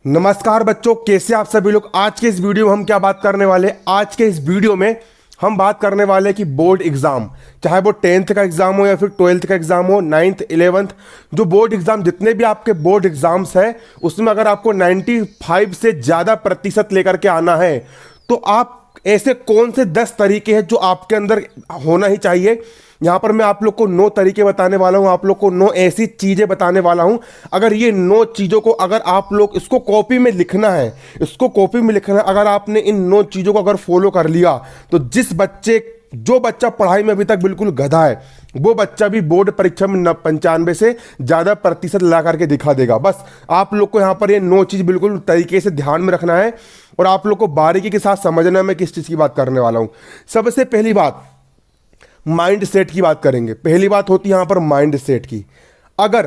नमस्कार बच्चों, कैसे आप सभी लोग। आज के इस वीडियो में हम क्या बात करने वाले हैं। आज के इस वीडियो में हम बात करने वाले हैं कि बोर्ड एग्जाम, चाहे वो 10th का एग्जाम हो या फिर 12th का एग्जाम हो, 9th 11th, जो बोर्ड एग्जाम, जितने भी आपके बोर्ड एग्जाम्स है उसमें अगर आपको 95 से ज़्यादा प्रतिशत लेकर के आना है तो आप ऐसे कौन से 10 तरीके हैं जो आपके अंदर होना ही चाहिए। यहाँ पर मैं आप लोग को 9 तरीके बताने वाला हूँ, आप लोग को 9 ऐसी चीज़ें बताने वाला हूँ। अगर ये 9 चीज़ों को अगर आप लोग इसको कॉपी में लिखना है, अगर आपने इन 9 चीज़ों को अगर फॉलो कर लिया तो जो बच्चा पढ़ाई में अभी तक बिल्कुल गधा है वो बच्चा भी बोर्ड परीक्षा में 95 से ज़्यादा प्रतिशत ला करके दिखा देगा। बस आप लोग को यहाँ पर ये 9 चीज़ बिल्कुल तरीके से ध्यान में रखना है और आप लोग को बारीकी के साथ समझना है मैं किस चीज़ की बात करने वाला हूँ। सबसे पहली बात, माइंड सेट की बात करेंगे। पहली बात होती है यहाँ पर माइंड सेट की। अगर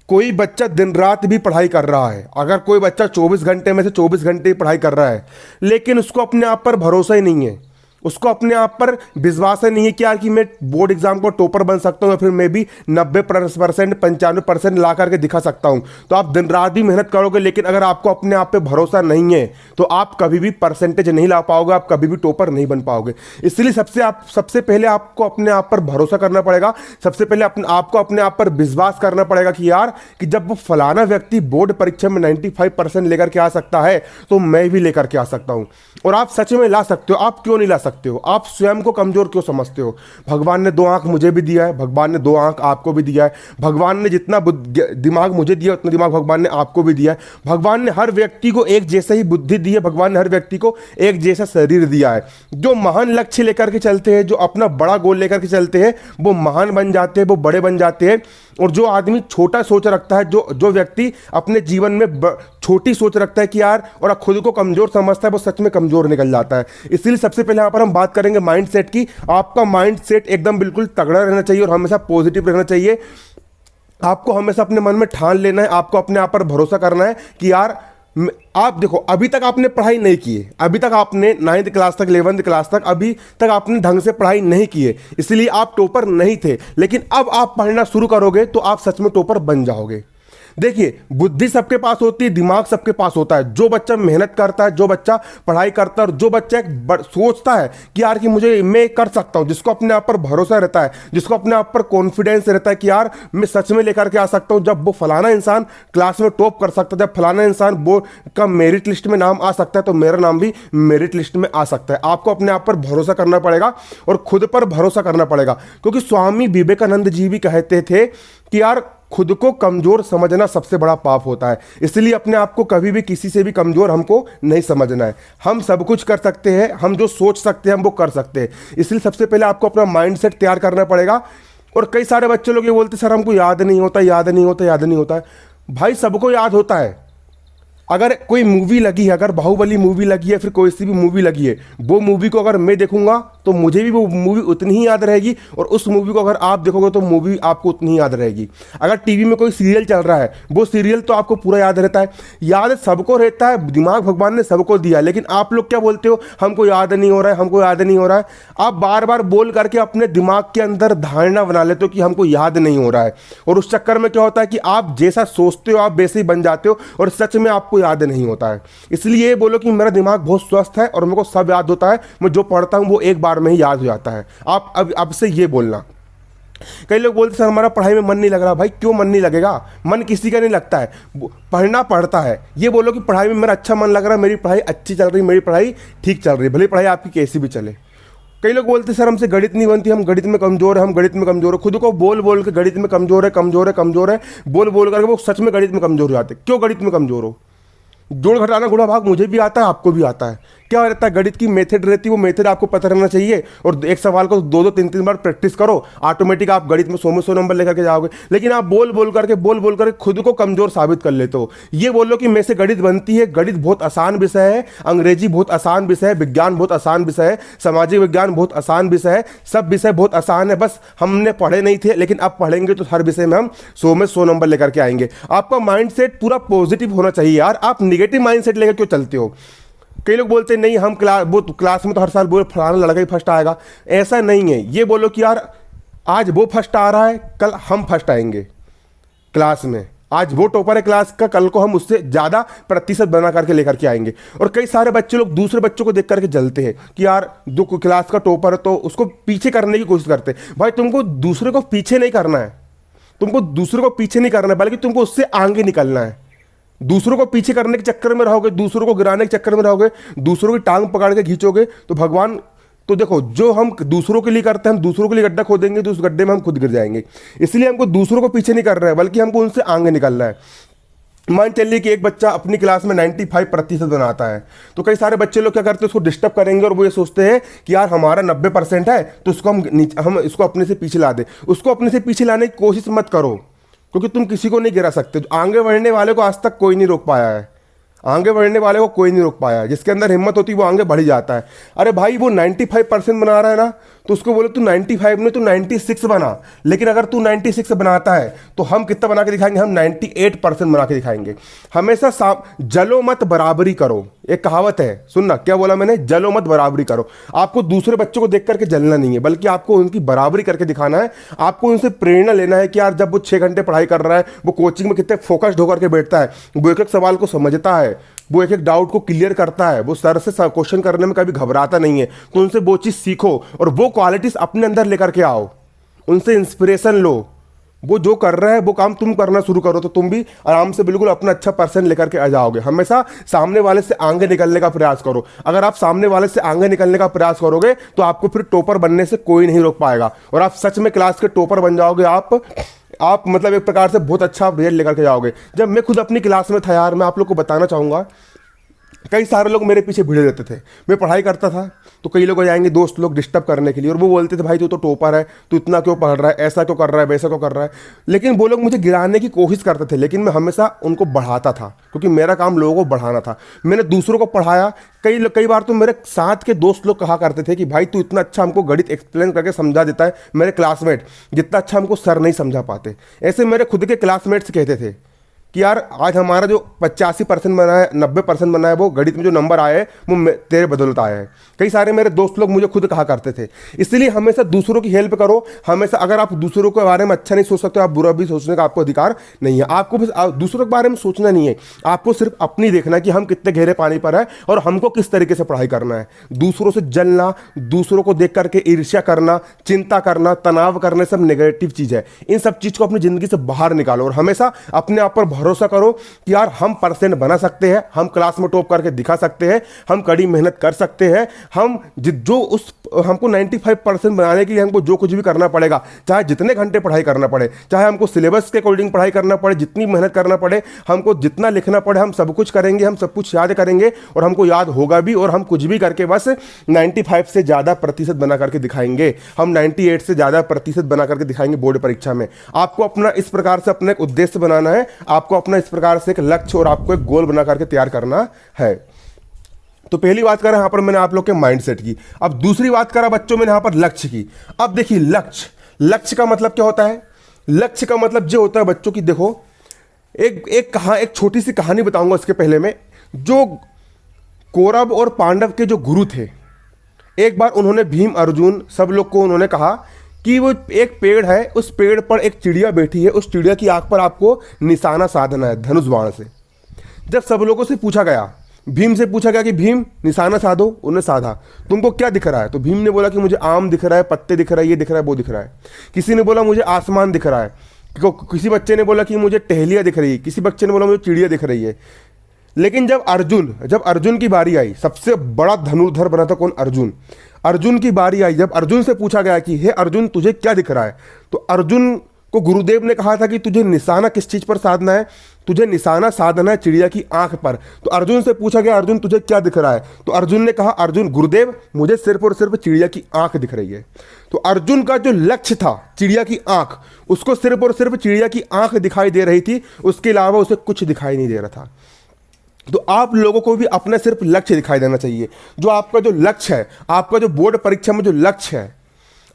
कोई बच्चा दिन रात भी पढ़ाई कर रहा है, अगर कोई बच्चा 24 घंटे में से 24 घंटे पढ़ाई कर रहा है लेकिन उसको अपने आप पर भरोसा ही नहीं है, उसको अपने आप पर विश्वास नहीं है कि यार कि मैं बोर्ड एग्जाम को टॉपर बन सकता हूँ या फिर मैं भी 90% 95% ला करके दिखा सकता हूँ, तो आप दिन रात भी मेहनत करोगे लेकिन अगर आपको अपने आप पे भरोसा नहीं है तो आप कभी भी परसेंटेज नहीं ला पाओगे, आप कभी भी टॉपर नहीं बन पाओगे। इसलिए सबसे पहले आपको अपने आप पर भरोसा करना पड़ेगा। सबसे पहले आपको अपने आप पर विश्वास करना पड़ेगा कि यार कि जब वो फलाना व्यक्ति बोर्ड परीक्षा में 95% लेकर के आ सकता है तो मैं भी लेकर के आ सकता हूँ। और आप सच में ला सकते हो। आप क्यों नहीं ला सकते हो? आप स्वयं को कमजोर क्यों समझते हो? भगवान ने 2 आंख मुझे भी दिया है, भगवान ने 2 आंख आपको भी दिया है, भगवान ने जितना दिमाग मुझे दिया उतना दिमाग भगवान ने आपको भी दिया है, भगवान ने हर व्यक्ति को एक जैसा ही बुद्धि दी है, भगवान ने हर व्यक्ति को एक जैसा शरीर दिया है। जो महान लक्ष्य लेकर के चलते हैं, जो अपना बड़ा गोल लेकर के चलते हैं वो महान बन जाते हैं, वो बड़े बन जाते हैं। और जो आदमी छोटा सोच रखता है, जो व्यक्ति अपने जीवन में छोटी सोच रखता है कि यार और खुद को कमजोर समझता है, वो सच में कमजोर निकल जाता है। इसलिए सबसे पहले यहाँ पर हम बात करेंगे माइंड सेट की। आपका माइंड सेट एकदम बिल्कुल तगड़ा रहना चाहिए और हमेशा पॉजिटिव रहना चाहिए। आपको हमेशा अपने मन में ठान लेना है, आपको अपने आप पर भरोसा करना है कि यार आप देखो, अभी तक आपने पढ़ाई नहीं की है, अभी तक आपने 9th क्लास तक 11th क्लास तक अभी तक आपने ढंग से पढ़ाई नहीं की है, इसलिए आप टॉपर नहीं थे। लेकिन अब आप पढ़ना शुरू करोगे तो आप सच में टॉपर बन जाओगे। देखिए, बुद्धि सबके पास होती है, दिमाग सबके पास होता है। जो बच्चा मेहनत करता है, जो बच्चा पढ़ाई करता है और जो बच्चा सोचता है कि यार कि मैं कर सकता हूँ, जिसको अपने आप पर भरोसा रहता है, जिसको अपने आप पर कॉन्फिडेंस रहता है कि यार मैं सच में लेकर के आ सकता हूँ। जब वो फलाना इंसान क्लास में टॉप कर सकता है, जब फलाना इंसान बोर्ड का मेरिट लिस्ट में नाम आ सकता है तो मेरा नाम भी मेरिट लिस्ट में आ सकता है। आपको अपने आप पर भरोसा करना पड़ेगा और खुद पर भरोसा करना पड़ेगा, क्योंकि स्वामी विवेकानंद जी भी कहते थे कि यार खुद को कमजोर समझना सबसे बड़ा पाप होता है। इसलिए अपने आप को कभी भी किसी से भी कमजोर हमको नहीं समझना है। हम सब कुछ कर सकते हैं, हम जो सोच सकते हैं हम वो कर सकते हैं। इसलिए सबसे पहले आपको अपना माइंड सेट तैयार करना पड़ेगा। और कई सारे बच्चे लोग ये बोलते सर हमको याद नहीं होता, याद नहीं होता, याद नहीं होता। भाई सबको याद होता है। अगर कोई मूवी लगी है, अगर बाहुबली मूवी लगी है, फिर कोई सी भी मूवी लगी है, वो मूवी को अगर मैं देखूंगा तो मुझे भी वो मूवी उतनी ही याद रहेगी और उस मूवी को अगर आप देखोगे तो मूवी आपको उतनी ही याद रहेगी। अगर टीवी में कोई सीरियल चल रहा है, वो सीरियल तो आपको पूरा याद रहता है। याद सबको रहता है, दिमाग भगवान ने सबको दिया, लेकिन आप लोग क्या बोलते हो, हमको याद नहीं हो रहा है, हमको याद नहीं हो रहा है। आप बार बार बोल करके अपने दिमाग के अंदर धारणा बना लेते हो कि हमको याद नहीं हो रहा है, और उस चक्कर में क्या होता है कि आप जैसा सोचते हो आप वैसे ही बन जाते हो और सच में आपको याद नहीं होता है। इसलिए ये बोलो कि मेरा दिमाग बहुत स्वस्थ है और मेरे को सब याद होता है, मैं जो पढ़ता हूँ वो एक बार में ही याद हो जाता है। आप अब से ये बोलना। कई लोग बोलते सर हमारा पढ़ाई में मन नहीं लग रहा। भाई क्यों मन नहीं लगेगा? मन किसी का नहीं लगता है, पढ़ना पड़ता है। ये बोलो कि पढ़ाई में मेरा अच्छा मन लग रहा है, मेरी पढ़ाई अच्छी चल रही, मेरी पढ़ाई ठीक चल रही, भले पढ़ाई आपकी कैसी भी चले। कई लोग बोलते सर हमसे गणित नहीं बनती, हम गणित में कमजोर है, हम गणित में कमजोर है। खुद को बोल बोल के गणित में कमजोर है, कमजोर है, कमजोर है, बोल बोल करके वो सच में गणित में कमजोर हो जाते। क्यों गणित में कमजोर हो? जोड़ घटाना गुणा भाग मुझे भी आता है, आपको भी आता है। क्या रहता है, गणित की मेथड रहती है, वो मेथड आपको पता रहना चाहिए। और एक सवाल को 2-2 3-3 बार प्रैक्टिस करो, ऑटोमेटिक आप गणित में 100 में 100 नंबर लेकर के जाओगे। लेकिन आप बोल बोल करके खुद को कमजोर साबित कर लेते हो। ये बोलो कि मैं से गणित बनती है। गणित बहुत आसान विषय है, अंग्रेजी बहुत आसान विषय है, विज्ञान बहुत आसान विषय है, सामाजिक विज्ञान बहुत आसान विषय है, सब विषय बहुत आसान है। बस हमने पढ़े नहीं थे, लेकिन अब पढ़ेंगे तो हर विषय में हम 100 में 100 नंबर लेकर के आएंगे। आपका माइंड सेट पूरा पॉजिटिव होना चाहिए यार। आप निगेटिव माइंड सेट लेकर क्यों चलते हो? कई लोग बोलते हैं नहीं हम क्लास में तो हर साल बोल फलाना लड़का ही फर्स्ट आएगा। ऐसा नहीं है। ये बोलो कि यार आज वो फर्स्ट आ रहा है, कल हम फर्स्ट आएंगे क्लास में। आज वो टॉपर है क्लास का, कल को हम उससे ज़्यादा प्रतिशत बना करके लेकर के आएंगे। और कई सारे बच्चे लोग दूसरे बच्चों को देख करके जलते हैं कि यार जो क्लास का टॉपर है तो उसको पीछे करने की कोशिश करते हैं। भाई तुमको दूसरे को पीछे नहीं करना है, तुमको दूसरे को पीछे नहीं करना है, बल्कि तुमको उससे आगे निकलना है। दूसरों को पीछे करने के चक्कर में रहोगे, दूसरों को गिराने के चक्कर में रहोगे, दूसरों की टांग पकड़ के खींचोगे तो भगवान, तो देखो जो हम दूसरों के लिए करते हैं, हम दूसरों के लिए गड्ढा खोदेंगे तो उस गड्ढे में हम खुद गिर जाएंगे। इसलिए हमको दूसरों को पीछे नहीं कर रहे हैं, बल्कि हमको उनसे आगे निकलना है। मान चलिए कि एक बच्चा अपनी क्लास में 95% बनाता है, तो कई सारे बच्चे लोग क्या करते हैं, उसको डिस्टर्ब करेंगे और वो ये सोचते हैं कि यार हमारा 90% है तो उसको हम इसको अपने से पीछे ला दें। उसको अपने से पीछे लाने की कोशिश मत करो, क्योंकि तुम किसी को नहीं गिरा सकते। आगे बढ़ने वाले को आज तक कोई नहीं रोक पाया है, आगे बढ़ने वाले को कोई नहीं रोक पाया है। जिसके अंदर हिम्मत होती है वो आगे बढ़ ही जाता है। अरे भाई वो 95% बना रहा है ना, तो उसको बोले तू 95 नहीं, तू 96 बना। लेकिन अगर तू 96 बनाता है तो हम कितना बना के दिखाएंगे, हम 98% बना के दिखाएंगे। हमेशा जलो मत बराबरी करो, एक कहावत है, सुनना क्या बोला मैंने, जलो मत बराबरी करो। आपको दूसरे बच्चों को देख करके जलना नहीं है, बल्कि आपको उनकी बराबरी करके दिखाना है। आपको उनसे प्रेरणा लेना है कि यार जब वो 6 घंटे पढ़ाई कर रहा है, वो कोचिंग में कितने फोकस्ड होकर के बैठता है, वो एक एक सवाल को समझता है, वो एक एक डाउट को क्लियर करता है, वो सर से क्वेश्चन करने में कभी घबराता नहीं है। तो उनसे वो चीज़ सीखो और वो क्वालिटीज अपने अंदर लेकर के आओ, उनसे इंस्पिरेशन लो। वो जो कर रहा है वो काम तुम करना शुरू करो, तो तुम भी आराम से बिल्कुल अपना अच्छा परसेंट लेकर के आ जाओगे। हमेशा सामने वाले से आगे निकलने का प्रयास करो। अगर आप सामने वाले से आगे निकलने का प्रयास करोगे तो आपको फिर टॉपर बनने से कोई नहीं रोक पाएगा, और आप सच में क्लास के टॉपर बन जाओगे। आप मतलब एक प्रकार से बहुत अच्छा रिजल्ट लेकर के जाओगे। जब मैं खुद अपनी क्लास में था यार, मैं आप लोग को बताना चाहूँगा, कई सारे लोग मेरे पीछे भिड़े रहते थे। मैं पढ़ाई करता था तो कई लोग जाएंगे, दोस्त लोग डिस्टर्ब करने के लिए, और वो बोलते थे भाई तू तो टॉपर है, तू इतना क्यों पढ़ रहा है, ऐसा क्यों कर रहा है, वैसा क्यों कर रहा है। लेकिन वो लोग मुझे गिराने की कोशिश करते थे, लेकिन मैं हमेशा उनको बढ़ाता था, क्योंकि मेरा काम लोगों को बढ़ाना था। मैंने दूसरों को पढ़ाया। कई बार तो मेरे साथ के दोस्त लोग कहा करते थे कि भाई तू इतना अच्छा हमको गणित एक्सप्लेन करके समझा देता है, मेरे क्लासमेट जितना अच्छा हमको सर नहीं समझा पाते। ऐसे मेरे खुद के क्लासमेट्स कहते थे कि यार आज हमारा जो 85% बना है, 90% बना है, वो गणित में जो नंबर आए हैं वो तेरे बदौलत आए हैं। कई सारे मेरे दोस्त लोग मुझे खुद कहा करते थे। इसलिए हमेशा दूसरों की हेल्प करो। हमेशा अगर आप दूसरों के बारे में अच्छा नहीं सोच सकते, आप बुरा भी सोचने का आपको अधिकार नहीं है। आपको बस दूसरों के बारे में सोचना नहीं है, आपको सिर्फ अपनी देखना कि हम कितने गहरे पानी पर है और हमको किस तरीके से पढ़ाई करना है। दूसरों से जलना, दूसरों को देख करके ईर्ष्या करना, चिंता करना, तनाव करने, सब नेगेटिव चीज़ है। इन सब चीज़ को अपनी ज़िंदगी से बाहर निकालो और हमेशा अपने आप पर भरोसा करो कि यार हम परसेंट बना सकते हैं, हम क्लास में टॉप करके दिखा सकते हैं, हम कड़ी मेहनत कर सकते हैं। हम जो उस हमको 95% बनाने के लिए हमको जो कुछ भी करना पड़ेगा, चाहे जितने घंटे पढ़ाई करना पड़े, चाहे हमको सिलेबस के अकॉर्डिंग पढ़ाई करना पड़े, जितनी मेहनत करना पड़े, हमको जितना लिखना पड़े, हम सब कुछ करेंगे, हम सब कुछ याद करेंगे और हमको याद होगा भी, और हम कुछ भी करके बस 95 से ज़्यादा प्रतिशत बना करके दिखाएंगे। हम 98 से ज़्यादा प्रतिशत बना करके दिखाएंगे बोर्ड परीक्षा में। आपको अपना इस प्रकार से अपना एक उद्देश्य बनाना है, आपको अपना इस प्रकार से एक लक्ष्य और आपको एक गोल बना करके तैयार करना है। तो पहली बात करें यहाँ पर मैंने आप लोग के माइंडसेट की। अब दूसरी बात करा बच्चों मैंने यहाँ पर लक्ष्य की। अब देखिए लक्ष्य का मतलब क्या होता है। लक्ष्य का मतलब जो होता है बच्चों की, देखो एक छोटी सी कहानी बताऊंगा इसके पहले में। जो कौरव और पांडव के जो गुरु थे, एक बार उन्होंने भीम अर्जुन सब लोग को उन्होंने कहा कि वो एक पेड़ है, उस पेड़ पर एक चिड़िया बैठी है, उस चिड़िया की आंख पर आपको निशाना साधना है धनुष बाण से। जब सब लोगों से पूछा गया, भीम से पूछा गया कि भीम निशाना साधो, उन्हें साधा, तुमको क्या दिख रहा है? तो भीम ने बोला कि मुझे आम दिख रहा है, पत्ते दिख रहा है, ये दिख रहा है, वो दिख रहा है। किसी ने बोला मुझे आसमान दिख रहा है, किसी बच्चे ने बोला कि मुझे टहलियाँ दिख रही है, किसी बच्चे ने बोला मुझे चिड़िया दिख रही है। लेकिन जब अर्जुन की बारी आई, सबसे बड़ा धनुर्धर बना था कौन? अर्जुन की बारी आई। जब अर्जुन से पूछा गया कि हे अर्जुन तुझे क्या दिख रहा है, तो अर्जुन को गुरुदेव ने कहा था कि तुझे निशाना किस चीज़ पर साधना है? तुझे निशाना साधना है चिड़िया की आंख पर। तो अर्जुन से पूछा गया अर्जुन तुझे क्या दिख रहा है? तो अर्जुन ने कहा अर्जुन गुरुदेव मुझे सिर्फ और सिर्फ चिड़िया की आंख दिख रही है। तो अर्जुन का जो लक्ष्य था चिड़िया की आंख, उसको सिर्फ और सिर्फ चिड़िया की आंख दिखाई दे रही थी, उसके अलावा उसे कुछ दिखाई नहीं दे रहा था। तो आप लोगों को भी अपना सिर्फ लक्ष्य दिखाई देना चाहिए। जो आपका जो लक्ष्य है, आपका जो बोर्ड परीक्षा में जो लक्ष्य है,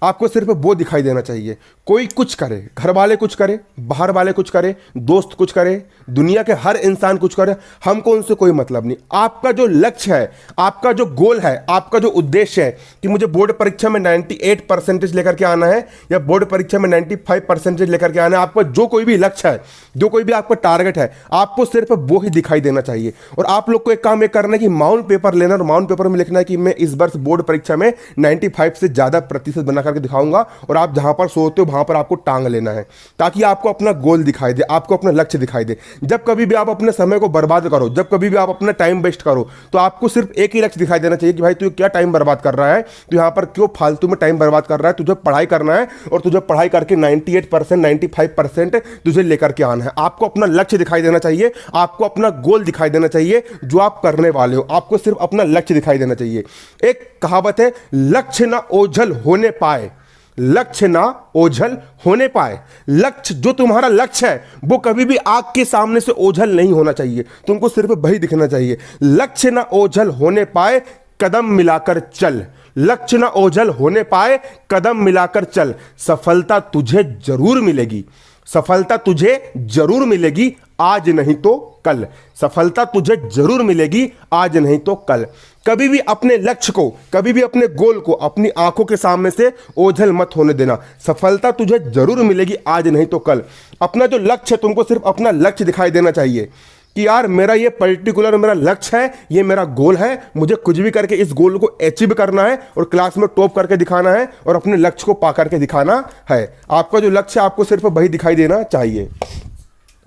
आपको सिर्फ वो दिखाई देना चाहिए। कोई कुछ करे, घर वाले कुछ करे, बाहर वाले कुछ करे, दोस्त कुछ करे, दुनिया के हर इंसान कुछ करे, हमको उनसे कोई मतलब नहीं। आपका जो लक्ष्य है, आपका जो गोल है, आपका जो उद्देश्य है कि मुझे बोर्ड परीक्षा में 98% लेकर के आना है या बोर्ड परीक्षा में 95% लेकर के आना है, आपका जो कोई भी लक्ष्य है, जो कोई भी आपका टारगेट है, आपको सिर्फ वो ही दिखाई देना चाहिए। और आप लोग को एक काम एक करना है कि माउंट पेपर लेना और माउंट पेपर में लिखना है कि मैं इस वर्ष बोर्ड परीक्षा में 95 से ज्यादा प्रतिशत बना करके दिखाऊंगा, और आप जहां पर सोते हो वहां पर आपको टांग लेना है, ताकि आपको अपना गोल दिखाई दे, आपको अपना लक्ष्य दिखाई दे। जब कभी भी आप अपने समय को बर्बाद करो, जब कभी भी आप अपना टाइम वेस्ट करो, तो आपको सिर्फ एक ही लक्ष्य दिखाई देना चाहिए कि भाई तू क्या टाइम बर्बाद कर रहा है, तू यहां पर क्यों फालतू में टाइम बर्बाद कर रहा है, तुझे पढ़ाई करना है और तुझे पढ़ाई करके 98% 95% तुझे लेकर के आना है। आपको अपना लक्ष्य दिखाई देना चाहिए, आपको अपना गोल दिखाई देना चाहिए जो आप करने वाले हो, आपको सिर्फ अपना लक्ष्य दिखाई देना चाहिए। एक कहावत है, लक्ष्य ना ओझल होने पाए, लक्ष्य ना ओझल होने पाए। लक्ष्य, जो तुम्हारा लक्ष्य है वो कभी भी आग के सामने से ओझल नहीं होना चाहिए, तुमको सिर्फ वही दिखना चाहिए। लक्ष्य ना ओझल होने पाए, कदम मिलाकर चल, लक्ष्य ना ओझल होने पाए, कदम मिलाकर चल। सफलता तुझे जरूर मिलेगी, सफलता तुझे जरूर मिलेगी, आज नहीं तो कल। सफलता तुझे जरूर मिलेगी, आज नहीं तो कल। कभी भी अपने लक्ष्य को, कभी भी अपने गोल को अपनी आंखों के सामने से ओझल मत होने देना। सफलता तुझे जरूर मिलेगी, आज नहीं तो कल। अपना जो लक्ष्य है, तुमको सिर्फ अपना लक्ष्य दिखाई देना चाहिए कि यार मेरा ये पर्टिकुलर मेरा लक्ष्य है, ये मेरा गोल है, मुझे कुछ भी करके इस गोल को अचीव करना है और क्लास में टॉप करके दिखाना है और अपने लक्ष्य को पा करके दिखाना है। आपका जो लक्ष्य है आपको सिर्फ वही दिखाई देना चाहिए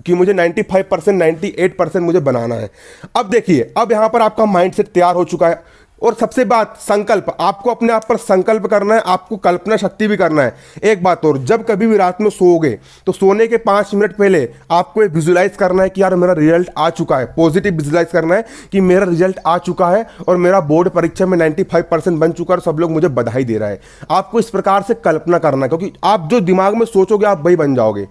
कि मुझे 95% 98% मुझे बनाना है। अब देखिए, अब यहां पर आपका माइंडसेट तैयार हो चुका है। और सबसे बात, संकल्प, आपको अपने आप पर संकल्प करना है, आपको कल्पना शक्ति भी करना है। एक बात और, जब कभी भी रात में सोओगे तो सोने के 5 मिनट पहले आपको विजुलाइज करना है कि यार मेरा रिजल्ट आ चुका है। पॉजिटिव विजुलाइज करना है कि मेरा रिजल्ट आ चुका है और मेरा बोर्ड परीक्षा में 95% बन चुका है और सब लोग मुझे बधाई दे रहा है। आपको इस प्रकार से कल्पना करना है, क्योंकि आप जो दिमाग में सोचोगे आप वही बन जाओगे,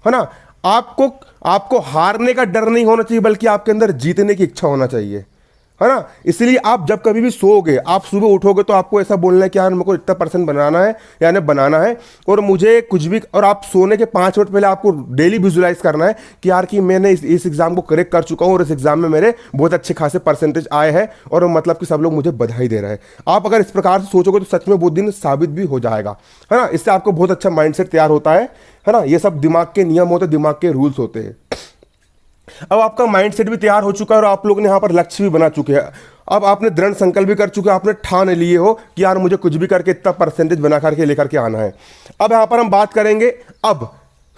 है ना। आपको हारने का डर नहीं होना चाहिए, बल्कि आपके अंदर जीतने की इच्छा होना चाहिए, है ना। इसलिए आप जब कभी भी सोओगे, आप सुबह उठोगे तो आपको ऐसा बोलना है कि यार मेरे को इतना % बनाना है, यानी बनाना है और मुझे कुछ भी। और आप सोने के 5 मिनट पहले आपको डेली विजुलाइज करना है कि यार कि मैंने इस एग्जाम को करेक्ट कर चुका हूँ और इस एग्जाम में मेरे बहुत अच्छे खासे % आए हैं और मतलब कि सब लोग मुझे बधाई दे रहे हैं। आप अगर इस प्रकार से सोचोगे तो सच में वो दिन साबित भी हो जाएगा, है ना। इससे आपको बहुत अच्छा माइंडसेट तैयार होता है ना। ये सब दिमाग के नियम होते हैं, दिमाग के रूल्स होते हैं। अब आपका माइंडसेट भी तैयार हो चुका है और आप लोग ने यहाँ पर लक्ष्य भी बना चुके हैं। अब आपने दृढ़ संकल्प भी कर चुके हैं, आपने ठान लिए हो कि यार मुझे कुछ भी करके इतना % बना करके लेकर के आना है। अब यहाँ पर हम बात करेंगे, अब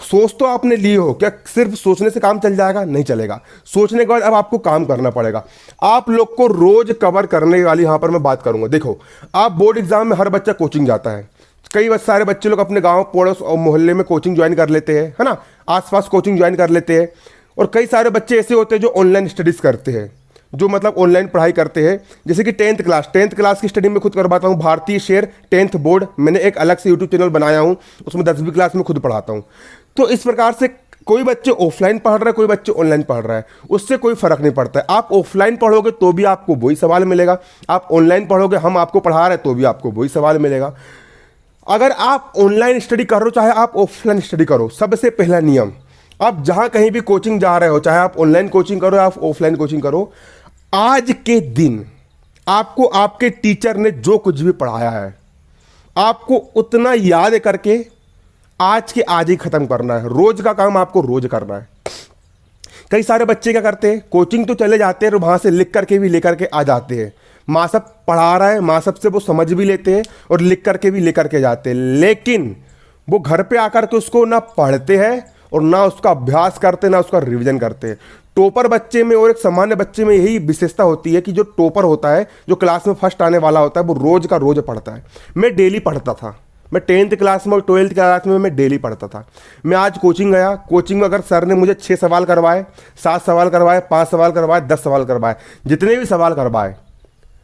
सोच तो आपने लिए हो, क्या सिर्फ सोचने से काम चल जाएगा? नहीं चलेगा। सोचने के बाद अब आपको काम करना पड़ेगा। आप लोग को रोज कवर करने वाली यहाँ पर मैं बात करूंगा। देखो, आप बोर्ड एग्जाम में हर बच्चा कोचिंग जाता है, कई सारे बच्चे लोग अपने गांव पड़ोस और मोहल्ले में कोचिंग ज्वाइन कर लेते हैं, है ना, आसपास कोचिंग ज्वाइन कर लेते हैं। और कई सारे बच्चे ऐसे होते हैं जो ऑनलाइन स्टडीज़ करते हैं, जो मतलब ऑनलाइन पढ़ाई करते हैं। जैसे कि 10th क्लास की स्टडी में खुद करवाता हूँ, भारतीय शेर 10th बोर्ड, मैंने एक अलग से यूट्यूब चैनल बनाया हूँ, उसमें 10वीं क्लास में खुद पढ़ाता हूँ। तो इस प्रकार से कोई बच्चे ऑफलाइन पढ़ रहा है, कोई बच्चे ऑनलाइन पढ़ रहा है, उससे कोई फर्क नहीं पड़ता है। आप ऑफलाइन पढ़ोगे तो भी आपको वही सवाल मिलेगा, आप ऑनलाइन पढ़ोगे, हम आपको पढ़ा रहे हैं तो भी आपको वही सवाल मिलेगा। अगर आप ऑनलाइन स्टडी कर रहे हो चाहे आप ऑफलाइन स्टडी करो, सबसे पहला नियम, आप जहां कहीं भी कोचिंग जा रहे हो, चाहे आप ऑनलाइन कोचिंग करो या आप ऑफलाइन कोचिंग करो, आज के दिन आपको आपके टीचर ने जो कुछ भी पढ़ाया है आपको उतना याद करके आज के आज ही खत्म करना है। रोज का काम आपको रोज करना है। कई सारे बच्चे क्या करते हैं, कोचिंग तो चले जाते हैं और वहां से लिख करके भी लेकर के आ जाते हैं। माँ सब पढ़ा रहा है, माँ सब से वो समझ भी लेते हैं और लिख करके भी लेकर के जाते हैं, लेकिन वो घर पे आकर के उसको ना पढ़ते हैं और ना उसका अभ्यास करते, ना उसका रिवीजन करते हैं। टॉपर बच्चे में और एक सामान्य बच्चे में यही विशेषता होती है कि जो टॉपर होता है, जो क्लास में फर्स्ट आने वाला होता है, वो रोज का रोज पढ़ता है। मैं डेली पढ़ता था, मैं 10th क्लास में और 12th क्लास में मैं डेली पढ़ता था। मैं आज कोचिंग गया, कोचिंग में अगर सर ने मुझे 6 सवाल करवाए, 7 सवाल करवाए, 5 सवाल करवाए, 10 सवाल करवाए, जितने भी सवाल करवाए,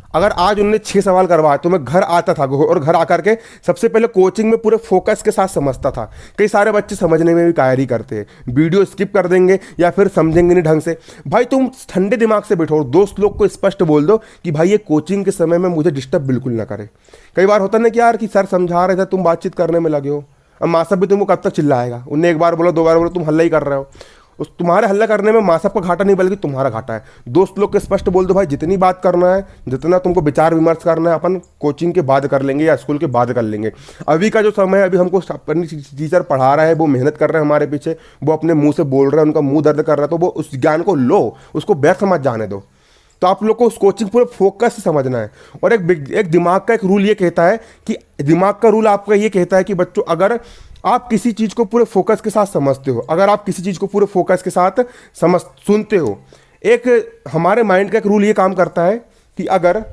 अगर आज उनने 6 सवाल करवाए तो मैं घर आता था और घर आकर के सबसे पहले कोचिंग में पूरे फोकस के साथ समझता था। कई सारे बच्चे समझने में भी कायरी करते हैं, वीडियो स्किप कर देंगे या फिर समझेंगे नहीं ढंग से। भाई तुम ठंडे दिमाग से बैठो, दोस्त लोग को स्पष्ट बोल दो कि भाई ये कोचिंग के समय में मुझे डिस्टर्ब बिल्कुल ना करे। कई बार होता ना कि यार कि सर समझा रहे थे, तुम बातचीत करने में लगे हो, अब माँ साहब भी तुमको कब तक चिल्लाएगा। उन्हें एक बार बोलो, 2 बार बोलो, तुम हल्ला ही कर रहे हो। उस तुम्हारे हल्ला करने में माँ साहब का घाटा नहीं बल्कि तुम्हारा घाटा है। दोस्त लोग के स्पष्ट बोल दो भाई जितनी बात करना है, जितना तुमको विचार विमर्श करना है, अपन कोचिंग के बाद कर लेंगे या स्कूल के बाद कर लेंगे। अभी का जो समय है, अभी हमको अपनी टीचर पढ़ा रहा है, वो मेहनत कर रहे हैं हमारे पीछे, वो अपने मुंह से बोल रहे हैं, उनका मुंह दर्द कर रहा है, तो वो उस ज्ञान को लो, उसको व्यर्थ मत जाने दो। तो आप लोग को उस कोचिंग पूरे फोकस से समझना है। और एक दिमाग का एक रूल ये कहता है कि दिमाग का रूल आपका ये कहता है कि बच्चों, अगर आप किसी चीज़ को पूरे फोकस के साथ समझते हो, अगर आप किसी चीज़ को पूरे फोकस के साथ सुनते हो, एक हमारे माइंड का एक रूल ये काम करता है कि अगर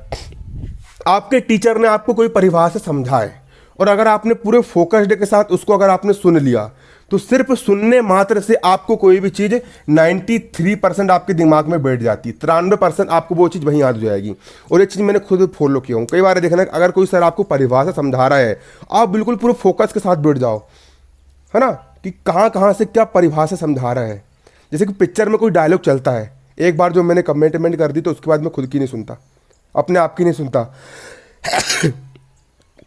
आपके टीचर ने आपको कोई परिभाषा समझाए और अगर आपने पूरे फोकस्ड के साथ उसको अगर आपने सुन लिया, तो सिर्फ सुनने मात्र से आपको कोई भी चीज़ 93% आपके दिमाग में बैठ जाती है, 93% आपको वो चीज़ वहीं याद हो जाएगी। और ये चीज़ मैंने खुद फॉलो किया हूँ। कई बार देखना, अगर कोई सर आपको परिभाषा समझा रहा है, आप बिल्कुल पूरे फोकस के साथ बैठ जाओ, है ना, कि कहाँ कहाँ से क्या परिभाषा समझा रहा है। जैसे कि पिक्चर में कोई डायलॉग चलता है, एक बार जो मैंने कमेंट कर दी तो उसके बाद मैं खुद की नहीं सुनता, अपने आप की नहीं सुनता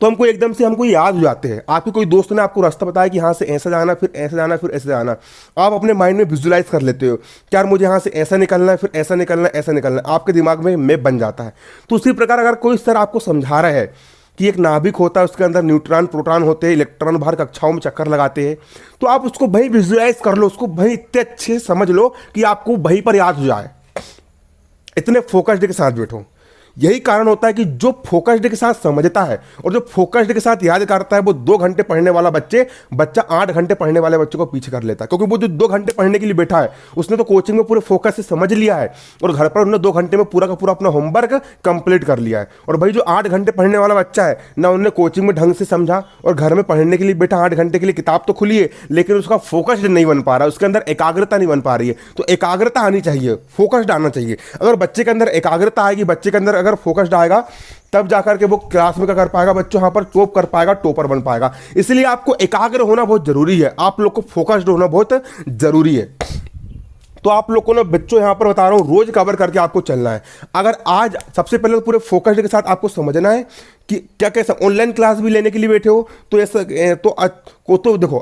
तो हमको एकदम से हमको याद हो जाते हैं। आपके कोई दोस्त ने आपको रास्ता बताया कि यहाँ से ऐसा जाना, फिर ऐसा जाना, फिर ऐसे जाना, आप अपने माइंड में विजुलाइज कर लेते हो कि यार मुझे यहाँ से ऐसा निकलना है, फिर ऐसा निकलना है, ऐसा निकलना है, आपके दिमाग में मैप बन जाता है। तो उसी प्रकार अगर कोई सर आपको समझा रहा है कि एक नाभिक होता है, उसके अंदर न्यूट्रॉन प्रोटॉन होते हैं, इलेक्ट्रॉन बाहर कक्षाओं में चक्कर लगाते हैं, तो आप उसको भाई विजुलाइज कर लो, उसको भाई इतने अच्छे से समझ लो कि आपको वहीं पर याद हो जाए। इतने फोकस्ड के साथ बैठो। यही कारण होता है कि जो फोकस्ड के साथ समझता है और जो फोकस्ड के साथ याद करता है, वो 2 घंटे पढ़ने वाला बच्चा 8 घंटे पढ़ने वाले बच्चे को पीछे कर लेता है। क्योंकि वो जो 2 घंटे पढ़ने के लिए बैठा है, उसने तो कोचिंग में पूरे फोकस से समझ लिया है और घर पर उन्होंने 2 घंटे में पूरा का पूरा अपना होमवर्क कंप्लीट कर लिया है। और भाई जो 8 घंटे पढ़ने वाला बच्चा है ना, उन्होंने कोचिंग में ढंग से समझा और घर में पढ़ने के लिए बैठा 8 घंटे के लिए, किताब तो खुली है लेकिन उसका फोकस्ड नहीं बन पा रहा, उसके अंदर एकाग्रता नहीं बन पा रही है। तो एकाग्रता आनी चाहिए, फोकस्ड आना चाहिए। अगर बच्चे के अंदर एकाग्रता आएगी, बच्चे के अंदर अगर फोकस्ड आएगा, तब जाकर के वो क्लास में क्या कर पाएगा, बच्चों यहाँ पर टॉप कर पाएगा, टॉपर बन पाएगा। इसलिए आपको एकाग्र होना बहुत जरूरी है, आप लोग को फोकस्ड होना बहुत जरूरी है। तो आप लोग को ना बच्चों यहाँ पर बता रहा हूँ, रोज कवर करके आपको चलना है। अगर आज सबसे पहले तो पूरे फोकस्ड के साथ आपको समझना है कि क्या कैसा ऑनलाइन क्लास भी लेने के लिए बैठे हो, तो ऐसा तो देखो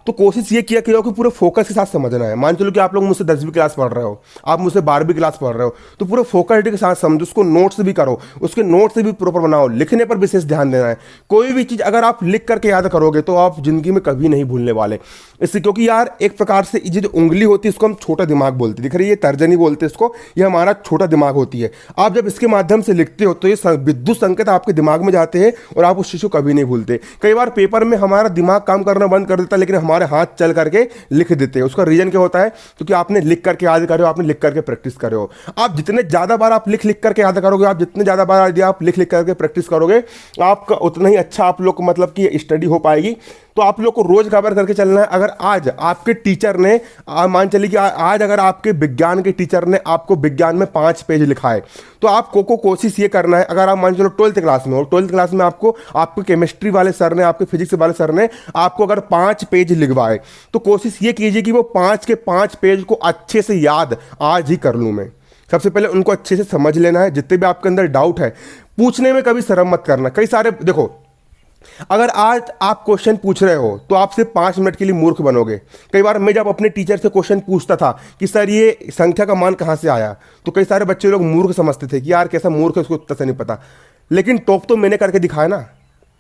तो कोशिश ये किया कि पूरे फोकस के साथ समझना है। मान चलो कि आप लोग मुझसे 10वीं क्लास पढ़ रहे हो, आप मुझसे 12वीं क्लास पढ़ रहे हो, तो पूरे फोकस्ड के साथ समझो, उसको नोट्स भी करो, उसके नोट्स भी प्रॉपर बनाओ, लिखने पर विशेष ध्यान देना है। कोई भी चीज़ अगर आप लिख करके याद करोगे तो आप जिंदगी में कभी नहीं भूलने वाले। इससे क्योंकि यार एक प्रकार से ये जो उंगली होती है इसको हम छोटा दिमाग बोलते हैं, दिख रही है तर्जनी बोलते हैं इसको, ये हमारा छोटा दिमाग होती है। आप जब इसके माध्यम से लिखते हो तो ये विद्युत संकेत आपके दिमाग में जाते हैं और आप उस चीज को कभी नहीं भूलते। कई बार पेपर में हमारा दिमाग काम करना बंद कर देता है लेकिन हमारे हाथ चल करके लिख देते हैं। उसका रीजन क्या होता है, क्योंकि आपने लिख करके याद करे हो, आपने लिख करके प्रैक्टिस करे हो। आप जितने ज्यादा बार आप लिख करके याद करोगे, आप जितने ज्यादा बार यदि आप लिख करके प्रैक्टिस करोगे, आपका उतना ही अच्छा आप लोग को मतलब कि स्टडी हो पाएगी। तो आप लोग को रोज कवर करके चलना है। अगर आज आपके टीचर ने मान चलिए कि आज अगर आपके विज्ञान के टीचर ने आपको विज्ञान में 5 पेज लिखाए, तो आपको कोशिश ये करना है, अगर आप मान चलो 12th क्लास में हो, 12th क्लास में आपको केमिस्ट्री वाले सर ने, आपके फिजिक्स वाले सर ने आपको अगर 5 पेज लिखवाए, तो कोशिश ये कीजिए कि वो 5 के 5 पेज को अच्छे से याद आज ही कर लूँ मैं। सबसे पहले उनको अच्छे से समझ लेना है। जितने भी आपके अंदर डाउट है, पूछने में कभी शर्म मत करना। कई सारे देखो, अगर आज आप क्वेश्चन पूछ रहे हो तो आप सिर्फ 5 मिनट के लिए मूर्ख बनोगे। कई बार मैं जब अपने टीचर से क्वेश्चन पूछता था कि सर ये संख्या का मान कहाँ से आया, तो कई सारे बच्चे लोग मूर्ख समझते थे कि यार कैसा मूर्ख है, उसको उत्तर से नहीं पता। लेकिन टॉप तो मैंने करके दिखाया ना।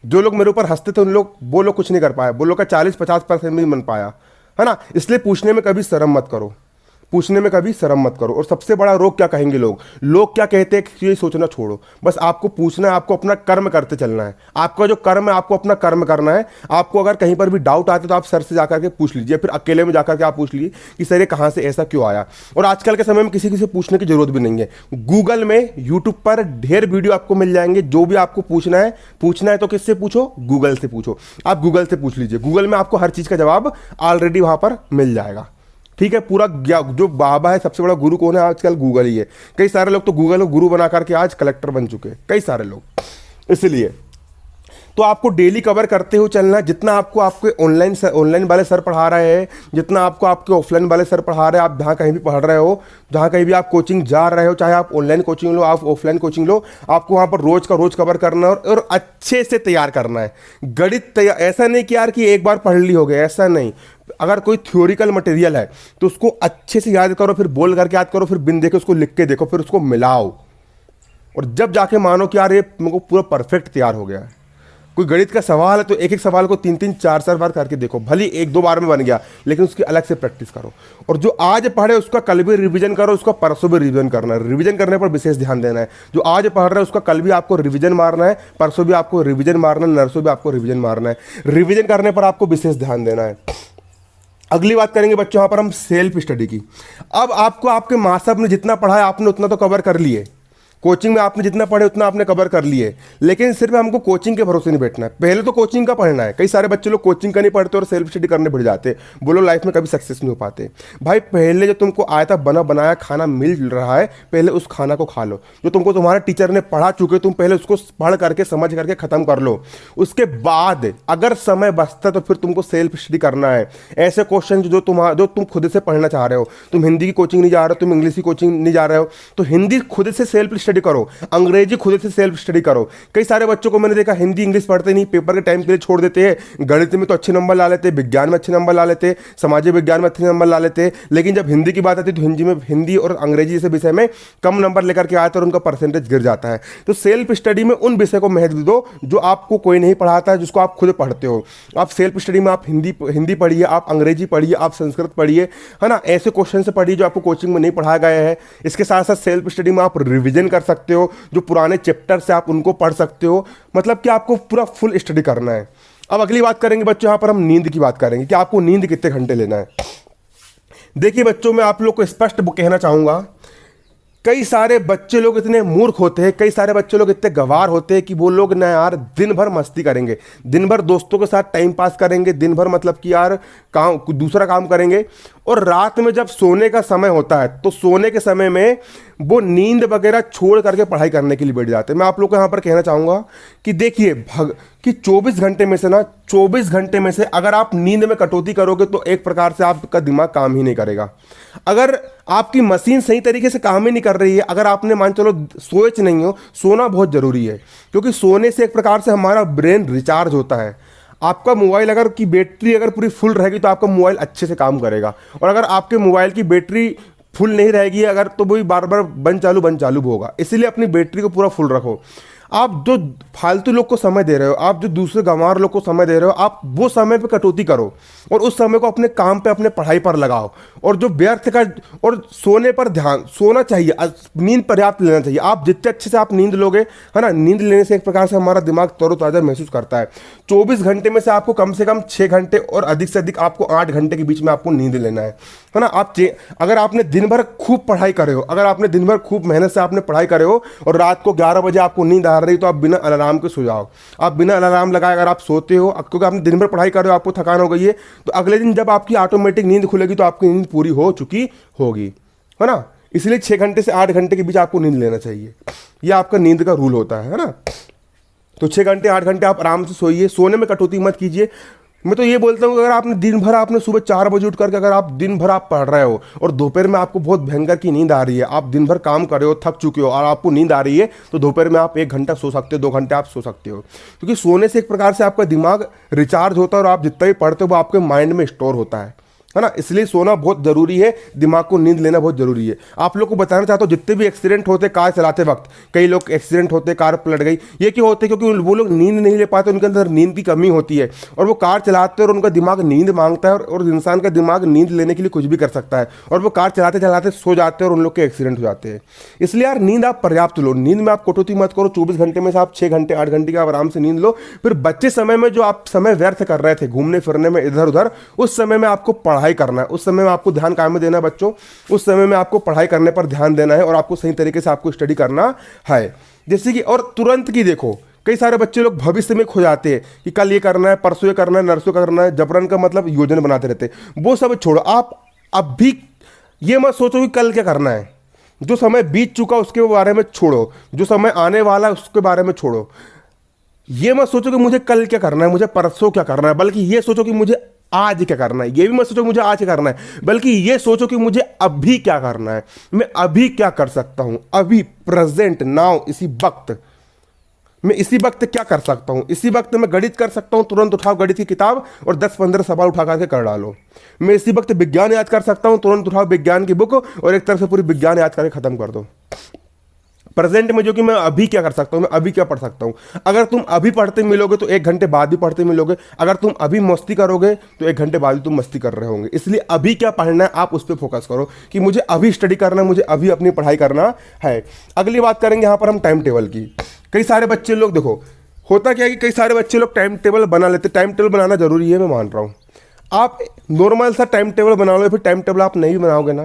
जो लोग मेरे ऊपर हंसते थे वो लोग कुछ नहीं कर पाए, वो लोग का 40-50% में ही बन पाया, है ना। इसलिए पूछने में कभी शर्म मत करो, पूछने में कभी शर्म मत करो। और सबसे बड़ा रोग क्या कहेंगे लोग क्या कहते हैं, ये सोचना छोड़ो। बस आपको पूछना है, आपको अपना कर्म करते चलना है। आपका जो कर्म है, आपको अपना कर्म करना है। आपको अगर कहीं पर भी डाउट आते तो आप सर से जाकर के पूछ लीजिए, फिर अकेले में जाकर के आप पूछ लीजिए कि सर ये कहाँ से ऐसा क्यों आया। और आजकल के समय में किसी से पूछने की जरूरत भी नहीं है। गूगल में, यूट्यूब पर ढेर वीडियो आपको मिल जाएंगे। जो भी आपको पूछना है तो किससे पूछो, गूगल से पूछो। आप गूगल से पूछ लीजिए, गूगल में आपको हर चीज़ का जवाब ऑलरेडी वहाँ पर मिल जाएगा। ठीक है। पूरा जो बाबा है, सबसे बड़ा गुरु कौन है आजकल? गूगल ही है। कई सारे लोग तो गूगल को गुरु बना करके आज कलेक्टर बन चुके हैं, कई सारे लोग। इसलिए तो आपको डेली कवर करते हुए चलना है। जितना आपको आपके ऑनलाइन वाले सर पढ़ा रहे हैं, जितना आपको आपके ऑफलाइन वाले सर पढ़ा रहे हैं, आप जहाँ कहीं भी पढ़ रहे हो, जहाँ कहीं भी आप कोचिंग जा रहे हो, चाहे आप ऑनलाइन कोचिंग लो, आप ऑफलाइन कोचिंग लो, आपको वहाँ पर रोज का रोज कवर करना है और अच्छे से तैयार करना है। गणित तैयार, ऐसा नहीं कि यार कि एक बार पढ़ ली हो गया, ऐसा नहीं। अगर कोई थ्योरिकल मटेरियल है तो उसको अच्छे से याद करो, फिर बोल करके याद करो, फिर बिन देखे उसको लिख के देखो, फिर उसको मिलाओ, और जब जाके मानो कि यार ये मेरे को पूरा परफेक्ट तैयार हो गया है। कोई गणित का सवाल है तो एक एक सवाल को 3-3 4-4 बार करके देखो, भले 1-2 बार में बन गया, लेकिन उसकी अलग से प्रैक्टिस करो। और जो आज पढ़े उसका कल भी रिवीजन करो, उसका परसों भी रिवीजन करना है। रिवीजन करने पर विशेष ध्यान देना है। जो आज पढ़ रहे हैं उसका कल भी आपको रिवीजन मारना है, परसों भी आपको रिवीजन मारना है, नरसों भी आपको रिवीजन मारना है। रिवीजन करने पर आपको विशेष ध्यान देना है। अगली बात करेंगे बच्चों यहाँ पर हम सेल्फ स्टडी की। अब आपको आपके माँ साहब ने जितना पढ़ा है आपने उतना तो कवर कर लिए, कोचिंग में आपने जितना पढ़े उतना आपने कवर कर लिए, लेकिन सिर्फ हमको कोचिंग के भरोसे नहीं बैठना है। पहले तो कोचिंग का पढ़ना है। कई सारे बच्चे लोग कोचिंग का नहीं पढ़ते और सेल्फ स्टडी करने बढ़ जाते, वो लोग लाइफ में कभी सक्सेस नहीं हो पाते। भाई पहले जो तुमको आया था बना बनाया खाना मिल रहा है, पहले उस खाना को खा लो। जो तुमको तुम्हारे टीचर ने पढ़ा चुके, तुम पहले उसको पढ़ करके समझ करके खत्म कर लो। उसके बाद अगर समय बचता तो फिर तुमको सेल्फ स्टडी करना है। ऐसे क्वेश्चन जो तुम खुद से पढ़ना चाह रहे हो, तुम हिंदी की कोचिंग नहीं जा रहे हो, तुम इंग्लिश की कोचिंग नहीं जा रहे हो, तो हिंदी खुद से सेल्फ स्टडी करो, अंग्रेजी खुद से सेल्फ स्टडी करो। कई सारे बच्चों को मैंने देखा हिंदी इंग्लिश पढ़ते नहीं, पेपर के टाइम के लिए छोड़ देते हैं। गणित में तो अच्छे नंबर ला लेते, विज्ञान में अच्छे नंबर ला लेते, सामाजिक विज्ञान में अच्छे नंबर ला लेते, लेकिन जब हिंदी की बात आती है तो हिंदी और अंग्रेजी जैसे विषय में कम नंबर लेकर के आते और उनका परसेंटेज गिर जाता है। तो सेल्फ स्टडी में उन विषय को महत्व दो जो आपको कोई नहीं पढ़ाता है, जिसको आप खुद पढ़ते हो। आप सेल्फ स्टडी में आप हिंदी पढ़िए, आप अंग्रेजी पढ़िए, आप संस्कृत पढ़िए, है ना। ऐसे क्वेश्चन से पढ़िए जो आपको कोचिंग में नहीं पढ़ाया गया है। इसके साथ साथ सेल्फ स्टडी में आप रिविजन कर सकते हो, जो पुराने चैप्टर से आप उनको पढ़ सकते हो। मतलब कि आपको पूरा फुल स्टडी करना है। अब अगली बात करेंगे बच्चों, यहां पर हम नींद की बात करेंगे कि आपको नींद कितने घंटे लेना है। देखिए बच्चों, मैं आप लोग को स्पष्ट कहना चाहूंगा, कई सारे बच्चे लोग इतने मूर्ख होते हैं, कई सारे बच्चे लोग इतने गंवार होते हैं कि वो लोग ना यार दिन भर मस्ती करेंगे, दिन भर दोस्तों के साथ टाइम पास करेंगे, दिन भर मतलब कि यार काम दूसरा काम करेंगे, और रात में जब सोने का समय होता है तो सोने के समय में वो नींद वगैरह छोड़ करके पढ़ाई करने के लिए बैठ जाते हैं। मैं आप लोग को यहाँ पर कहना चाहूँगा कि देखिए कि 24 घंटे में से ना 24 घंटे में से अगर आप नींद में कटौती करोगे तो एक प्रकार से आपका दिमाग काम ही नहीं करेगा। अगर आपकी मशीन सही तरीके से काम ही नहीं कर रही है, अगर आपने मान चलो सोच नहीं हो, सोना बहुत जरूरी है, क्योंकि सोने से एक प्रकार से हमारा ब्रेन रिचार्ज होता है। आपका मोबाइल अगर की बैटरी अगर पूरी फुल रहेगी तो आपका मोबाइल अच्छे से काम करेगा, और अगर आपके मोबाइल की बैटरी फुल नहीं रहेगी अगर, तो वही बार बार बंद चालू होगा। इसीलिए अपनी बैटरी को पूरा फुल रखो। आप जो फालतू लोग को समय दे रहे हो, आप जो दूसरे गंवार लोग को समय दे रहे हो, आप वो समय पे कटौती करो और उस समय को अपने काम पे, अपने पढ़ाई पर लगाओ। और जो व्यर्थ का, और सोने पर ध्यान, सोना चाहिए, नींद पर्याप्त लेना चाहिए। आप जितने अच्छे से आप नींद लोगे, है ना, नींद लेने से एक प्रकार से हमारा दिमाग तरोताज़ा महसूस करता है। 24 घंटे में से आपको कम से कम 6 घंटे और अधिक से अधिक आपको 8 घंटे के बीच में आपको नींद लेना है ना। आप अगर आपने दिन भर खूब पढ़ाई करे हो, अगर आपने दिन भर खूब मेहनत से आपने पढ़ाई करे हो और रात को 11 बजे आपको नींद आ रही, तो आप बिना अलार्म के सो जाओ। आप बिना अलार्म लगाए अगर आप सोते हो, क्योंकि आपने दिन भर पढ़ाई कर रहे हो, आपको थकान हो गई है, तो अगले दिन जब आपकी ऑटोमेटिक नींद खुलेगी तो आपकी नींद पूरी हो चुकी होगी, है ना। इसलिए 6 घंटे से 8 घंटे के बीच आपको नींद लेना चाहिए। यह आपका नींद का रूल होता है ना। तो 6 घंटे 8 घंटे आप आराम से सोइए, सोने में कटौती मत कीजिए। मैं तो ये बोलता हूँ अगर आपने दिन भर, आपने सुबह 4 बजे उठ करके अगर आप दिन भर आप पढ़ रहे हो और दोपहर में आपको बहुत भयंकर की नींद आ रही है, आप दिन भर काम कर रहे हो, थक चुके हो और आपको नींद आ रही है, तो दोपहर में आप 1 घंटा सो सकते हो, 2 घंटे आप सो सकते हो। क्योंकि सोने से एक प्रकार से आपका दिमाग रिचार्ज होता है और आप जितना भी पढ़ते हो वो आपके माइंड में स्टोर होता है ना। इसलिए सोना बहुत जरूरी है, दिमाग को नींद लेना बहुत जरूरी है। आप लोग को बताना चाहता हूँ, जितने भी एक्सीडेंट होते कार चलाते वक्त, कई लोग एक्सीडेंट होते, कार पलट गई, ये क्यों होते? क्योंकि वो लोग नींद नहीं ले पाते, उनके अंदर नींद की कमी होती है और वो कार चलाते हैं और उनका दिमाग नींद मांगता है, और इंसान का दिमाग नींद लेने के लिए कुछ भी कर सकता है, और वो कार चलाते चलाते सो जाते हैं और उन लोग के एक्सीडेंट हो जाते हैं। इसलिए यार नींद आप पर्याप्त लो, नींद में आप कटौती मत करो। 24 घंटे में से आप 6 घंटे 8 घंटे का आप आराम से नींद लो। फिर बच्चे समय में जो आप समय व्यर्थ कर रहे थे घूमने फिरने में इधर उधर, उस समय में आपको पढ़ाई करना है, उस समय में आपको ध्यान काम में देना है बच्चों। उस समय में आपको पढ़ाई करने पर ध्यान देना है और आपको सही तरीके से आपको स्टडी करना है। जैसे कि और तुरंत की देखो, कई सारे बच्चे लोग भविष्य में खो जाते हैं कि कल ये करना है, परसों ये करना है, नरसों करना है, जबरन का मतलब योजना बनाते रहते हैं। वो सब छोड़ो, आप अब भी ये मत सोचो कि कल क्या करना है। जो समय बीत चुका उसके बारे में छोड़ो, जो समय आने वाला है उसके बारे में छोड़ो। ये मत सोचो कि मुझे कल क्या करना है, मुझे परसों क्या करना है, बल्कि ये सोचो कि मुझे आज क्या करना है। ये भी मत सोचो कि मुझे आज क्या करना है, बल्कि ये सोचो कि मुझे अभी क्या करना है, मैं अभी क्या कर सकता हूं, अभी प्रेजेंट नाउ, इसी वक्त मैं इसी वक्त क्या कर सकता हूं। इसी वक्त मैं गणित कर सकता हूं, तुरंत उठाओ गणित की किताब और 10-15 सवाल उठा करके कर डालो। मैं इसी वक्त विज्ञान याद कर सकता हूं, तुरंत उठाओ विज्ञान की बुक और एक तरफ से पूरी विज्ञान याद करके खत्म कर दो। प्रेजेंट में जो कि मैं अभी क्या कर सकता हूं, मैं अभी क्या पढ़ सकता हूं। अगर तुम अभी पढ़ते मिलोगे तो 1 घंटे बाद भी पढ़ते मिलोगे, अगर तुम अभी मस्ती करोगे तो 1 घंटे बाद भी तुम मस्ती कर रहे होंगे। इसलिए अभी क्या पढ़ना है आप उस पर फोकस करो कि मुझे अभी स्टडी करना है, मुझे अभी अपनी पढ़ाई करना है। अगली बात करेंगे यहाँ पर हम टाइम टेबल की। कई सारे बच्चे लोग, देखो होता क्या है कि कई सारे बच्चे लोग टाइम टेबल बना लेते। टाइम टेबल बनाना जरूरी है, मैं मान रहा हूँ। आप नॉर्मल सा टाइम टेबल बना लो, फिर टाइम टेबल आप नहीं बनाओगे ना,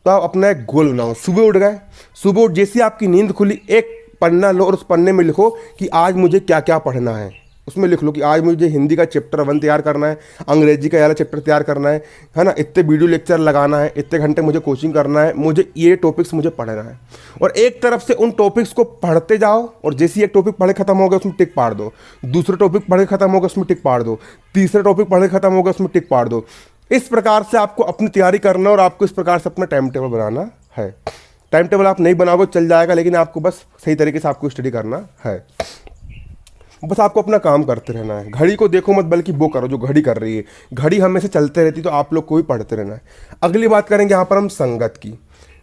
तो आप अपना एक गोल बनाओ। सुबह उठ गए, सुबह उठ जैसे आपकी नींद खुली, एक पन्ना लो और उस पन्ने में लिखो कि आज मुझे क्या क्या पढ़ना है। उसमें लिख लो कि आज मुझे हिंदी का चैप्टर 1 तैयार करना है, अंग्रेजी का वाला चैप्टर तैयार करना है ना, इतने वीडियो लेक्चर लगाना है, इतने घंटे मुझे कोचिंग करना है, मुझे ये टॉपिक्स मुझे पढ़ना है। और एक तरफ से उन टॉपिक्स को पढ़ते जाओ और जैसे एक टॉपिक पढ़े खत्म हो गया उसमें टिक पाड़ दो, दूसरे टॉपिक पढ़े खत्म हो गया उसमें टिक पाड़ दो, तीसरे टॉपिक पढ़े खत्म हो गया उसमें टिक पाड़ दो। इस प्रकार से आपको अपनी तैयारी करना और आपको इस प्रकार से अपना टाइम टेबल बनाना है। टाइम टेबल आप नहीं बनाओगे चल जाएगा, लेकिन आपको बस सही तरीके से आपको स्टडी करना है। बस आपको अपना काम करते रहना है। घड़ी को देखो मत, बल्कि वो करो जो घड़ी कर रही है। घड़ी हमेशा चलते रहती, तो आप लोग को भी पढ़ते रहना है। अगली बात करेंगे यहाँ पर हम संगत की।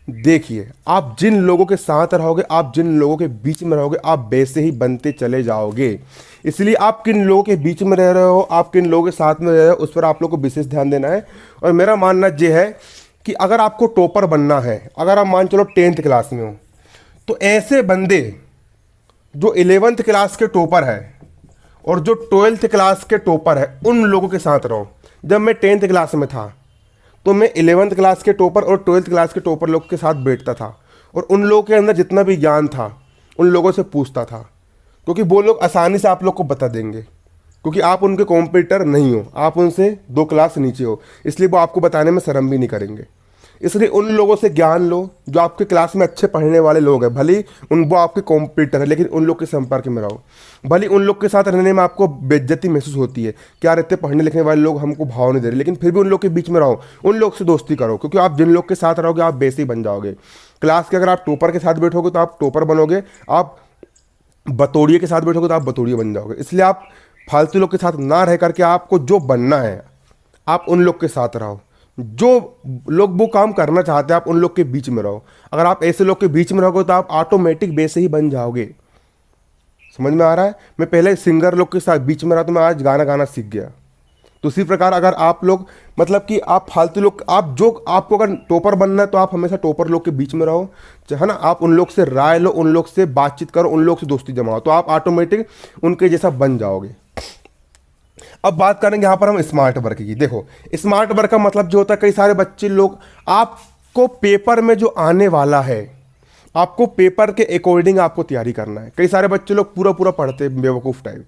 देखिए, आप जिन लोगों के साथ रहोगे, आप जिन लोगों के बीच में रहोगे, आप वैसे ही बनते चले जाओगे। इसलिए आप किन लोगों के बीच में रह रहे हो, आप किन लोगों के साथ में रह रहे हो, उस पर आप लोग को विशेष ध्यान देना है। और मेरा मानना यह है कि अगर आपको टॉपर बनना है, अगर आप मान चलो 10th क्लास में हो, तो ऐसे बंदे जो 11th क्लास के टॉपर है और जो 12th क्लास के टॉपर है, उन लोगों के साथ रहो। जब मैं 10th क्लास में था तो मैं 11th क्लास के टॉपर और 12th क्लास के टॉपर लोग के साथ बैठता था और उन लोगों के अंदर जितना भी ज्ञान था उन लोगों से पूछता था, क्योंकि वो लोग आसानी से आप लोग को बता देंगे, क्योंकि आप उनके कॉम्पिटिटर नहीं हो, आप उनसे 2 क्लास नीचे हो, इसलिए वो आपको बताने में शर्म भी नहीं करेंगे। इसलिए उन लोगों से ज्ञान लो जो आपके क्लास में अच्छे पढ़ने वाले लोग हैं। भले उन वो आपके कॉम्पिटिटर है, लेकिन उन लोग के संपर्क में रहो। भले उन लोग के साथ रहने में आपको बेइज्जती महसूस होती है, क्या रहते पढ़ने लिखने वाले लोग हमको भाव नहीं दे रहे, लेकिन फिर भी उन लोग के बीच में रहो, उन लोग से दोस्ती करो, क्योंकि आप जिन लोग के साथ रहोगे आप वैसे ही बन जाओगे। क्लास के अगर आप टॉपर के साथ बैठोगे तो आप टॉपर बनोगे, आप बतौड़िए के साथ बैठोगे तो आप बतौड़िए बन जाओगे। इसलिए आप फालतू लोग के साथ ना रह करके आपको जो बनना है आप उन लोग के साथ रहो। जो लोग वो काम करना चाहते हैं आप उन लोग के बीच में रहो। अगर आप ऐसे लोग के बीच में रहोगे तो आप ऑटोमेटिक वैसे ही बन जाओगे। समझ में आ रहा है? मैं पहले सिंगर लोग के साथ बीच में रहा तो मैं आज गाना गाना सीख गया। तो उसी प्रकार अगर आप लोग, मतलब कि आप फालतू लोग, आप जो आपको अगर टॉपर बनना है तो आप हमेशा टॉपर लोग के बीच में रहो, है ना। आप उन लोग से राय लो, उन लोग से बातचीत करो, उन लोग से दोस्ती जमाओ, तो आप ऑटोमेटिक उनके जैसा बन जाओगे। अब बात करेंगे यहाँ पर हम स्मार्ट वर्क की। देखो, स्मार्ट वर्क का मतलब जो होता है, कई सारे बच्चे लोग, आपको पेपर में जो आने वाला है, आपको पेपर के अकॉर्डिंग आपको तैयारी करना है। कई सारे बच्चे लोग पूरा पूरा पढ़ते बेवकूफ़ टाइप,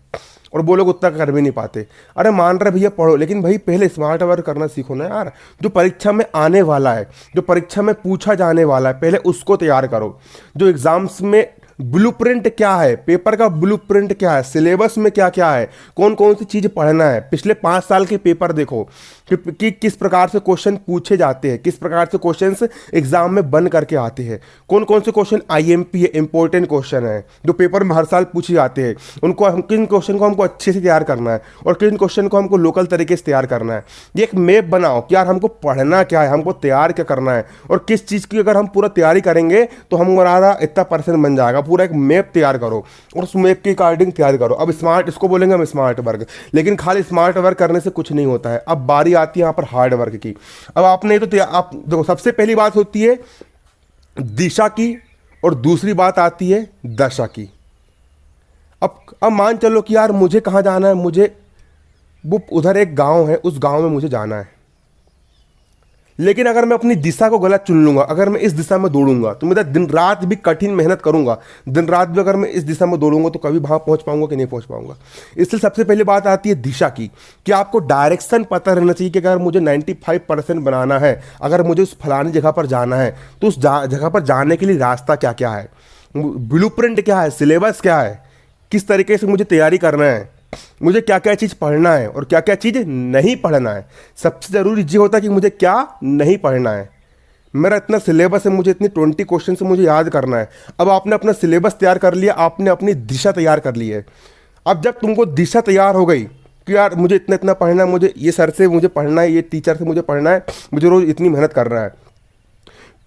और वो लोग उतना कर भी नहीं पाते। अरे मान रहे भैया पढ़ो, लेकिन भाई पहले स्मार्ट वर्क करना सीखो ना यार। जो परीक्षा में आने वाला है, जो परीक्षा में पूछा जाने वाला है, पहले उसको तैयार करो। जो एग्जाम्स में ब्लूप्रिंट क्या है, पेपर का ब्लूप्रिंट क्या है, सिलेबस में क्या क्या है, कौन कौन सी चीज़ पढ़ना है, पिछले 5 साल के पेपर देखो कि किस प्रकार से क्वेश्चन पूछे जाते हैं, किस प्रकार से क्वेश्चंस एग्जाम में बन करके आते हैं, कौन कौन से क्वेश्चन आईएमपी है, इंपॉर्टेंट क्वेश्चन है जो पेपर में हर साल पूछे जाते हैं। उनको हम किन क्वेश्चन को हमको अच्छे से तैयार करना है और किन क्वेश्चन को हमको लोकल तरीके से तैयार करना है। ये एक मैप बनाओ कि यार हमको पढ़ना क्या है, हमको तैयार क्या करना है, और किस चीज़ की अगर हम पूरा तैयारी करेंगे तो हमारा इतना % बन जाएगा। पूरा एक मैप तैयार करो और उस मैप के अकॉर्डिंग तैयार करो। अब स्मार्ट, इसको बोलेंगे हम स्मार्ट वर्क, लेकिन खाली स्मार्ट वर्क करने से कुछ नहीं होता है। अब बारी आती है यहाँ पर हार्ड वर्क की। अब आपने तो आप देखो, सबसे पहली बात होती है दिशा की और दूसरी बात आती है दशा की। अब मान चलो कि यार मुझे कहाँ जाना है, मुझे वो उधर एक गांव है, उस गांव में मुझे जाना है, लेकिन अगर मैं अपनी दिशा को गलत चुन लूंगा, अगर मैं इस दिशा में दौड़ूंगा तो मेरा दिन रात भी कठिन मेहनत करूंगा, दिन रात भी अगर मैं इस दिशा में दौड़ूंगा तो कभी वहां पहुंच पाऊंगा कि नहीं पहुंच पाऊंगा। इसलिए सबसे पहली बात आती है दिशा की, कि आपको डायरेक्शन पता रहना चाहिए कि अगर मुझे 95% बनाना है, अगर मुझे उस फलानी जगह पर जाना है तो उस जगह पर जाने के लिए रास्ता क्या क्या है, ब्लूप्रिंट क्या है, सिलेबस क्या है, किस तरीके से मुझे तैयारी करना है, मुझे क्या क्या चीज़ पढ़ना है और क्या क्या चीज़ नहीं पढ़ना है। सबसे ज़रूरी ये होता है कि मुझे क्या नहीं पढ़ना है। मेरा इतना सिलेबस है, मुझे इतनी 20 क्वेश्चन से मुझे याद करना है। अब आपने अपना सिलेबस तैयार कर लिया, आपने अपनी दिशा तैयार कर ली है। अब जब तुमको दिशा तैयार हो गई कि यार मुझे इतना इतना पढ़ना है, मुझे ये सर से मुझे पढ़ना है, ये टीचर से मुझे पढ़ना है, मुझे रोज़ इतनी मेहनत करना है,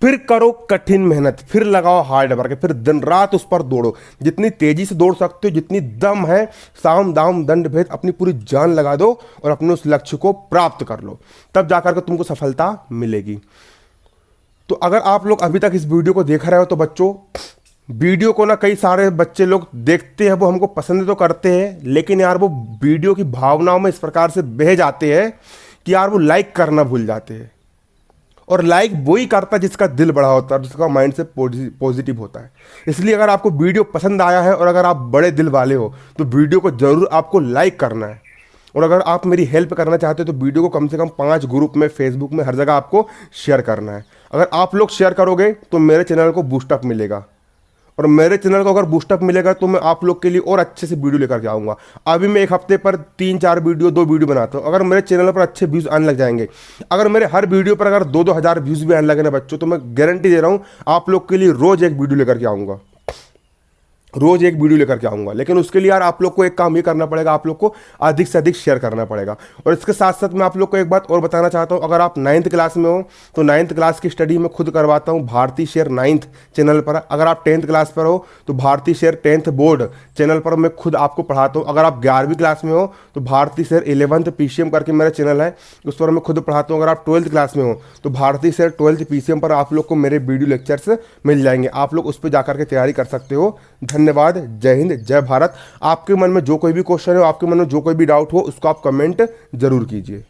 फिर करो कठिन मेहनत, फिर लगाओ हार्ड वर्क, फिर दिन रात उस पर दौड़ो, जितनी तेजी से दौड़ सकते हो, जितनी दम है, साम दाम दंड भेद अपनी पूरी जान लगा दो और अपने उस लक्ष्य को प्राप्त कर लो, तब जाकर के तुमको सफलता मिलेगी। तो अगर आप लोग अभी तक इस वीडियो को देख रहे हो तो बच्चों, वीडियो को ना कई सारे बच्चे लोग देखते हैं, वो हमको पसंद तो करते हैं, लेकिन यार वो वीडियो की भावनाओं में इस प्रकार से बह जाते हैं कि यार वो लाइक करना भूल जाते हैं। और लाइक वही करता है जिसका दिल बड़ा होता है, जिसका माइंड से पॉजिटिव होता है। इसलिए अगर आपको वीडियो पसंद आया है और अगर आप बड़े दिल वाले हो तो वीडियो को जरूर आपको लाइक करना है। और अगर आप मेरी हेल्प करना चाहते हो तो वीडियो को कम से कम 5 ग्रुप में, फेसबुक में, हर जगह आपको शेयर करना है। अगर आप लोग शेयर करोगे तो मेरे चैनल को बूस्टअप मिलेगा, और मेरे चैनल को अगर बूस्टअप मिलेगा तो मैं आप लोग के लिए और अच्छे से वीडियो लेकर के आऊँगा। अभी मैं एक हफ्ते पर 3-4 वीडियो, 2 वीडियो बनाता हूँ। अगर मेरे चैनल पर अच्छे व्यूज़ आने लग जाएंगे, अगर मेरे हर वीडियो पर अगर 2-2 हज़ार व्यूज़ भी आने लगे ना बच्चों, तो मैं गारंटी दे रहा हूँ आप लोग के लिए रोज़ एक वीडियो लेकर के आऊँगा, रोज एक वीडियो लेकर के आऊँगा। लेकिन उसके लिए यार आप लोग को एक काम ये करना पड़ेगा, आप लोग को अधिक से अधिक शेयर करना पड़ेगा। और इसके साथ साथ मैं आप लोग को एक बात और बताना चाहता हूँ, अगर आप 9th क्लास में हो तो 9th क्लास की स्टडी मैं खुद करवाता हूँ भारती शेयर 9th चैनल पर। अगर आप 10th क्लास पर हो तो Bharti share 10th board channel पर मैं खुद आपको पढ़ाता हूँ। अगर आप 11वीं क्लास में हो तो भारती शेयर 11th PCM करके मेरा चैनल है, उस पर मैं खुद पढ़ाता हूँ। अगर आप 12th क्लास में हो तो भारती शेयर 12th PCM पर आप लोग को मेरे वीडियो लेक्चर्स मिल जाएंगे, आप लोग उस पर जाकर के तैयारी कर सकते हो। धन्यवाद, जय हिंद, जय भारत। आपके मन में जो कोई भी क्वेश्चन हो, आपके मन में जो कोई भी डाउट हो, उसको आप कमेंट जरूर कीजिए।